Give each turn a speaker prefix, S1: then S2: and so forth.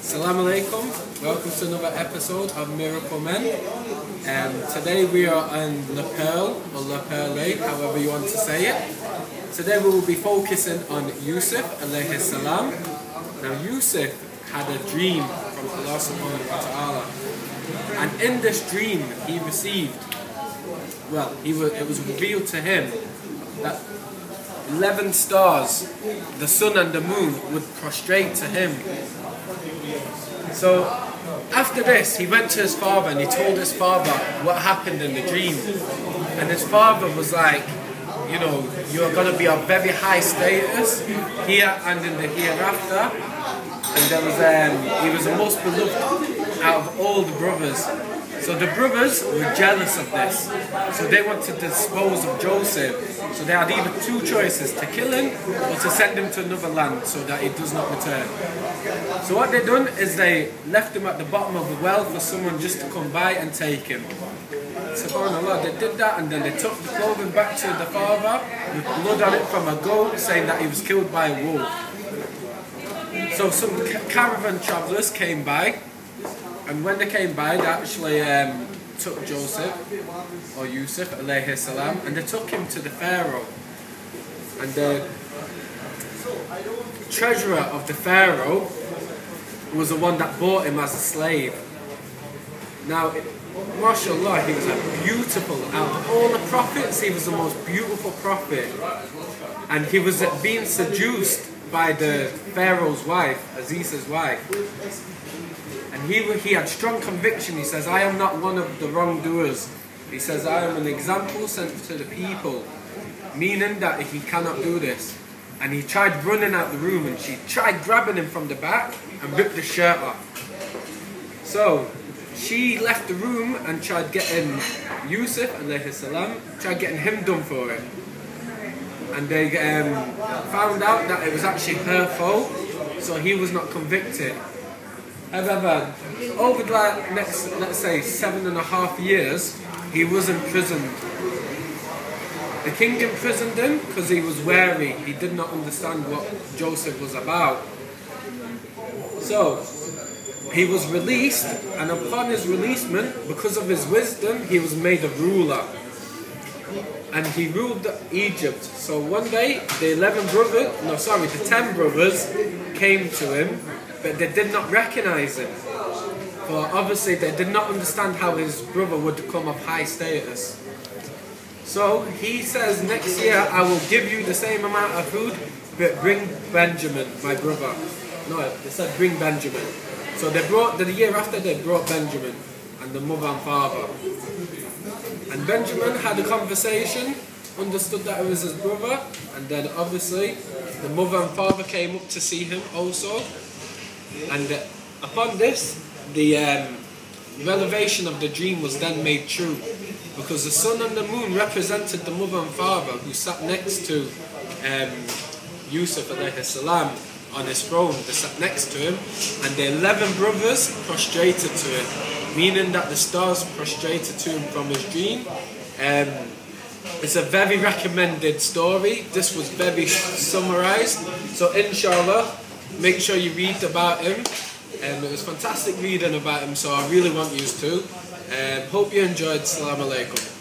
S1: Assalamu alaikum, welcome to another episode of Miracle Men. Today we are on Le Pearl, or Le Perle, however you want to say it. Today we will be focusing on Yousef alayhi salam. Now Yousef had a dream from Allah subhanahu wa ta'ala, and in this dream he received, it was revealed to him that 11 stars, the sun and the moon, would prostrate to him. So after this he went to his father and he told his father what happened in the dream, and his father was like, you know, you're going to be of very high status here and in the hereafter. And he was the most beloved out of all the brothers. So the brothers were jealous of this, so they wanted to dispose of Joseph. So they had either two choices: to kill him or to send him to another land so that he does not return. So what they done is they left him at the bottom of the well for someone just to come by and take him. SubhanAllah, they did that, and then they took the clothing back to the father with blood on it from a goat, saying that he was killed by a wolf. So some caravan travellers came by, and when they came by, they actually took Joseph, or Yousef alayhi salam, and they took him to the Pharaoh. And the treasurer of the Pharaoh was the one that bought him as a slave. Now, mashallah, he was a beautiful, out of all the prophets, he was the most beautiful prophet. And he was being seduced by the Pharaoh's wife, Aziz's wife. And he had strong conviction. He says, I am not one of the wrongdoers. He says, I am an example sent to the people, meaning that he cannot do this. And he tried running out the room, and she tried grabbing him from the back and ripped the shirt off. So she left the room and tried getting Yousef alayhi salam, tried getting him done for it. And they found out that it was actually her fault, so he was not convicted. However, over the next, let's say, 7.5 years, he was imprisoned. The king imprisoned him because he was wary. He did not understand what Joseph was about. So he was released, and upon his releasement, because of his wisdom, he was made a ruler. And he ruled Egypt. So one day, the 10 brothers came to him, but they did not recognize him. For obviously they did not understand how his brother would come of high status. So he says, next year I will give you the same amount of food, but bring Benjamin, my brother. No, they said bring Benjamin. So they brought, the year after they brought Benjamin, and the mother and father. And Benjamin had a conversation, understood that it was his brother, and then obviously the mother and father came up to see him also. And upon this, the revelation of the dream was then made true, because the sun and the moon represented the mother and father who sat next to Yousef alayhi salam on his throne. They sat next to him, and the 11 brothers prostrated to him, meaning that the stars prostrated to him from his dream. It's a very recommended story. This was very summarized, so inshallah, make sure you read about him. It was fantastic reading about him, so I really want you to. Hope you enjoyed. Assalamu alaikum.